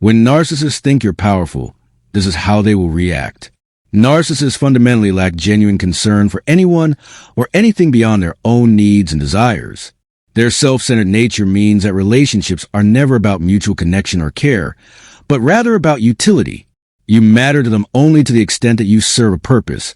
When narcissists think you're powerful, this is how they will react. Narcissists fundamentally lack genuine concern for anyone or anything beyond their own needs and desires. Their self-centered nature means that relationships are never about mutual connection or care, but rather about utility. You matter to them only to the extent that you serve a purpose,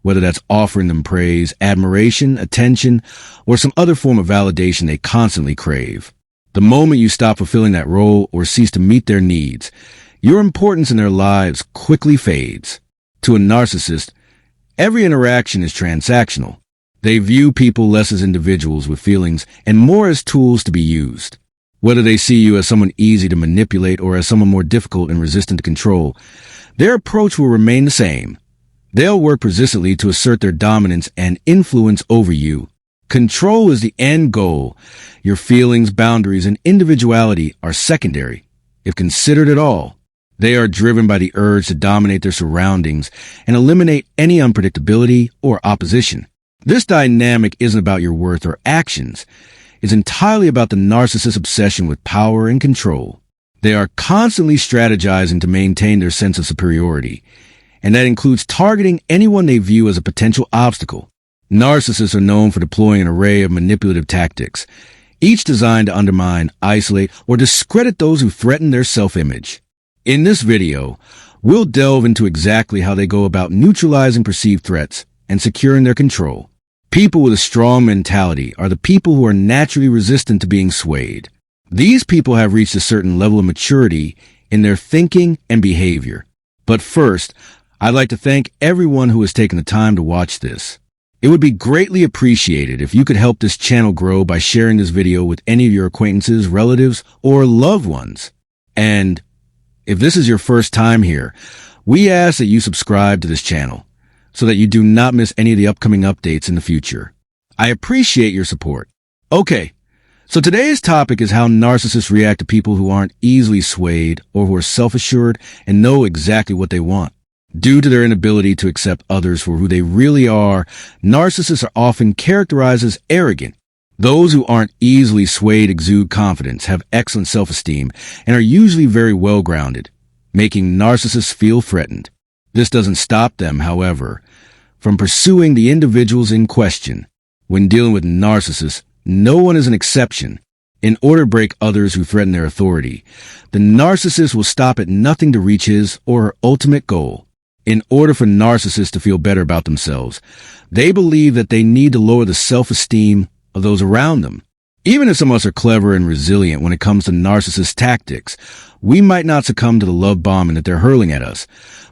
whether that's offering them praise, admiration, attention, or some other form of validation they constantly crave. The moment you stop fulfilling that role or cease to meet their needs, your importance in their lives quickly fades. To a narcissist, every interaction is transactional. They view people less as individuals with feelings and more as tools to be used. Whether they see you as someone easy to manipulate or as someone more difficult and resistant to control, their approach will remain the same. They'll work persistently to assert their dominance and influence over you. Control is the end goal. Your feelings, boundaries, and individuality are secondary, if considered at all. They are driven by the urge to dominate their surroundings and eliminate any unpredictability or opposition. This dynamic isn't about your worth or actions. It's entirely about the narcissist's obsession with power and control. They are constantly strategizing to maintain their sense of superiority, and that includes targeting anyone they view as a potential obstacle. Narcissists are known for deploying an array of manipulative tactics, each designed to undermine, isolate, or discredit those who threaten their self-image. In this video, we'll delve into exactly how they go about neutralizing perceived threats and securing their control. People with a strong mentality are the people who are naturally resistant to being swayed. These people have reached a certain level of maturity in their thinking and behavior. But first, I'd like to thank everyone who has taken the time to watch this. It would be greatly appreciated if you could help this channel grow by sharing this video with any of your acquaintances, relatives, or loved ones. And if this is your first time here, we ask that you subscribe to this channel so that you do not miss any of the upcoming updates in the future. I appreciate your support. Okay, so today's topic is how narcissists react to people who aren't easily swayed or who are self-assured and know exactly what they want. Due to their inability to accept others for who they really are, narcissists are often characterized as arrogant. Those who aren't easily swayed exude confidence, have excellent self-esteem, and are usually very well-grounded, making narcissists feel threatened. This doesn't stop them, however, from pursuing the individuals in question. When dealing with narcissists, no one is an exception. In order to break others who threaten their authority, the narcissist will stop at nothing to reach his or her ultimate goal. In order for narcissists to feel better about themselves, they believe that they need to lower the self-esteem of those around them. Even if some of us are clever and resilient when it comes to narcissist tactics, we might not succumb to the love bombing that they're hurling at us,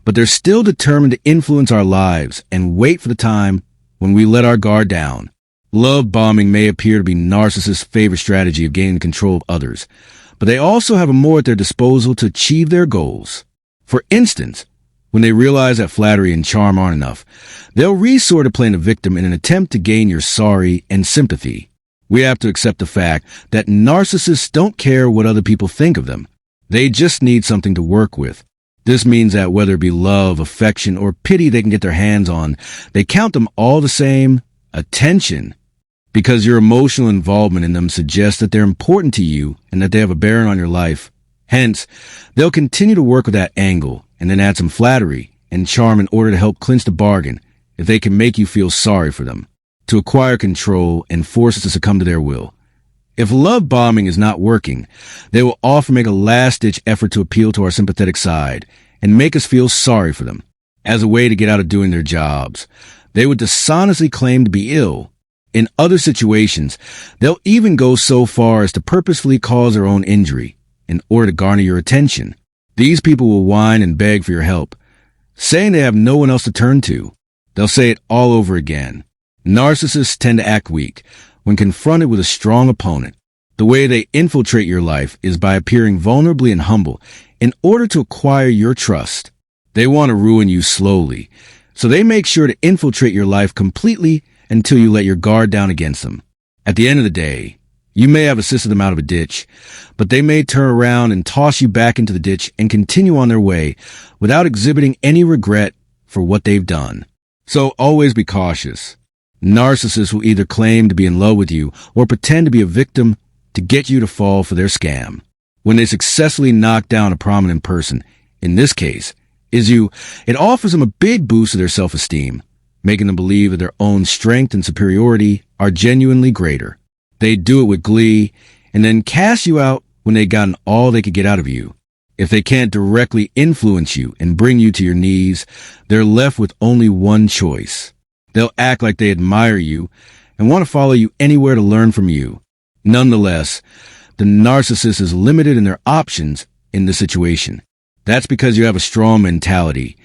but they're still determined to influence our lives and wait for the time when we let our guard down. Love bombing may appear to be narcissists' favorite strategy of gaining control of others, but they also have more at their disposal to achieve their goals. For instance, when they realize that flattery and charm aren't enough, they'll resort to playing the victim in an attempt to gain your sorry and sympathy. We have to accept the fact that narcissists don't care what other people think of them. They just need something to work with. This means that whether it be love, affection, or pity they can get their hands on, they count them all the same attention. Because your emotional involvement in them suggests that they're important to you and that they have a bearing on your life. Hence, they'll continue to work with that angle and then add some flattery and charm in order to help clinch the bargain if they can make you feel sorry for them, to acquire control and force us to succumb to their will. If love bombing is not working, they will often make a last-ditch effort to appeal to our sympathetic side and make us feel sorry for them. As a way to get out of doing their jobs, they would dishonestly claim to be ill. In other situations, they'll even go so far as to purposefully cause their own injury in order to garner your attention. These people will whine and beg for your help, saying they have no one else to turn to. They'll say it all over again. Narcissists tend to act weak when confronted with a strong opponent. The way they infiltrate your life is by appearing vulnerably and humble in order to acquire your trust. They want to ruin you slowly, so they make sure to infiltrate your life completely until you let your guard down against them. At the end of the day, you may have assisted them out of a ditch, but they may turn around and toss you back into the ditch and continue on their way without exhibiting any regret for what they've done. So always be cautious. Narcissists will either claim to be in love with you or pretend to be a victim to get you to fall for their scam. When they successfully knock down a prominent person, in this case, is you, it offers them a big boost to their self-esteem, making them believe that their own strength and superiority are genuinely greater. They do it with glee, and then cast you out when they've gotten all they could get out of you. If they can't directly influence you and bring you to your knees, they're left with only one choice. They'll act like they admire you and want to follow you anywhere to learn from you. Nonetheless, the narcissist is limited in their options in this situation. That's because you have a strong mentality,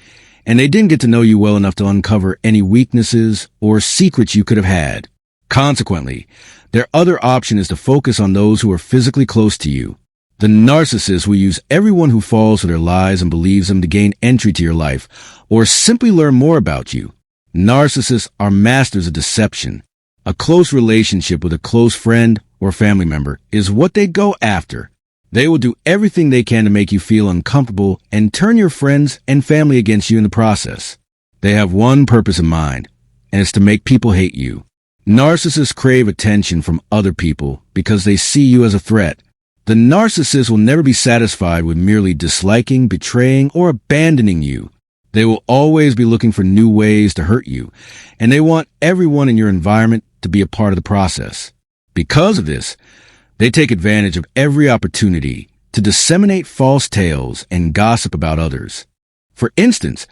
and they didn't get to know you well enough to uncover any weaknesses or secrets you could have had. Consequently, their other option is to focus on those who are physically close to you. The narcissist will use everyone who falls for their lies and believes them to gain entry to your life, or simply learn more about you. Narcissists are masters of deception. A close relationship with a close friend or family member is what they go after. They will do everything they can to make you feel uncomfortable and turn your friends and family against you in the process. They have one purpose in mind, and it's to make people hate you. Narcissists crave attention from other people because they see you as a threat. The narcissist will never be satisfied with merely disliking, betraying, or abandoning you. They will always be looking for new ways to hurt you, and they want everyone in your environment to be a part of the process. Because of this, they take advantage of every opportunity to disseminate false tales and gossip about others. For instance,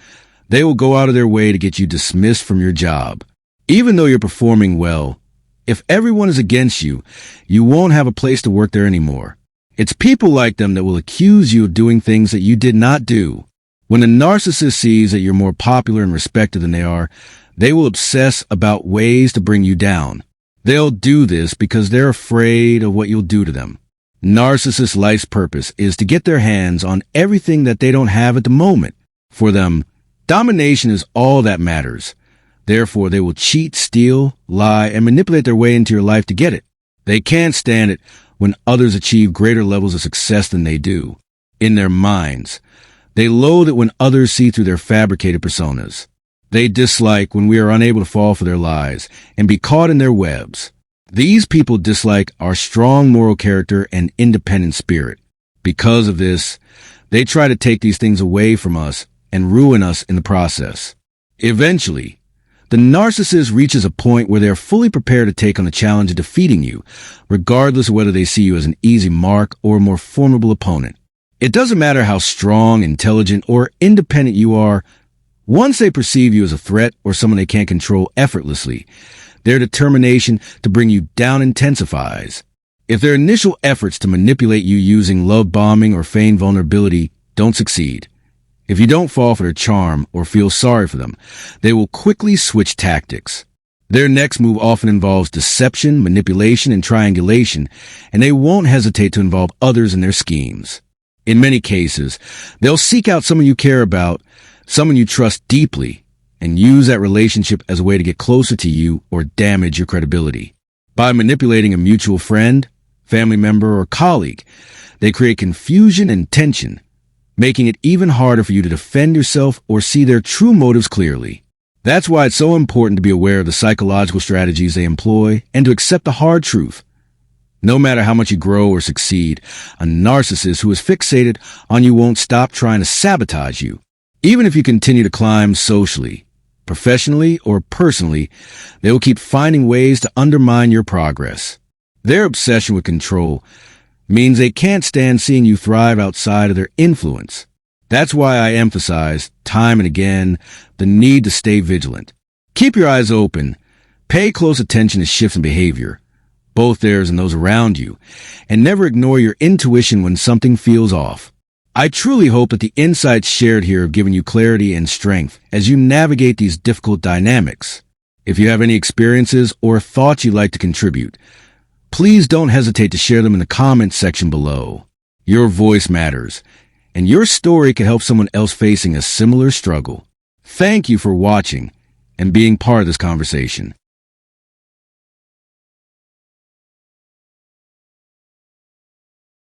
they will go out of their way to get you dismissed from your job. Even though you're performing well, if everyone is against you, you won't have a place to work there anymore. It's people like them that will accuse you of doing things that you did not do. When a narcissist sees that you're more popular and respected than they are, they will obsess about ways to bring you down. They'll do this because they're afraid of what you'll do to them. Narcissists' life's purpose is to get their hands on everything that they don't have at the moment. For them, domination is all that matters. Therefore, they will cheat, steal, lie, and manipulate their way into your life to get it. They can't stand it when others achieve greater levels of success than they do. In their minds, they loathe it when others see through their fabricated personas. They dislike when we are unable to fall for their lies and be caught in their webs. These people dislike our strong moral character and independent spirit. Because of this, they try to take these things away from us and ruin us in the process. Eventually, the narcissist reaches a point where they are fully prepared to take on the challenge of defeating you, regardless of whether they see you as an easy mark or a more formidable opponent. It doesn't matter how strong, intelligent, or independent you are. Once they perceive you as a threat or someone they can't control effortlessly, their determination to bring you down intensifies. If their initial efforts to manipulate you using love bombing or feigned vulnerability don't succeed, if you don't fall for their charm or feel sorry for them, they will quickly switch tactics. Their next move often involves deception, manipulation, and triangulation, and they won't hesitate to involve others in their schemes. In many cases, they'll seek out someone you care about, someone you trust deeply, and use that relationship as a way to get closer to you or damage your credibility. By manipulating a mutual friend, family member, or colleague, they create confusion and tension, making it even harder for you to defend yourself or see their true motives clearly. That's why it's so important to be aware of the psychological strategies they employ and to accept the hard truth. No matter how much you grow or succeed, a narcissist who is fixated on you won't stop trying to sabotage you. Even if you continue to climb socially, professionally, or personally, they will keep finding ways to undermine your progress. Their obsession with control means they can't stand seeing you thrive outside of their influence. That's why I emphasize, time and again, the need to stay vigilant. Keep your eyes open, pay close attention to shifts in behavior, both theirs and those around you, and never ignore your intuition when something feels off. I truly hope that the insights shared here have given you clarity and strength as you navigate these difficult dynamics. If you have any experiences or thoughts you'd like to contribute, please don't hesitate to share them in the comments section below. Your voice matters, and your story could help someone else facing a similar struggle. Thank you for watching and being part of this conversation.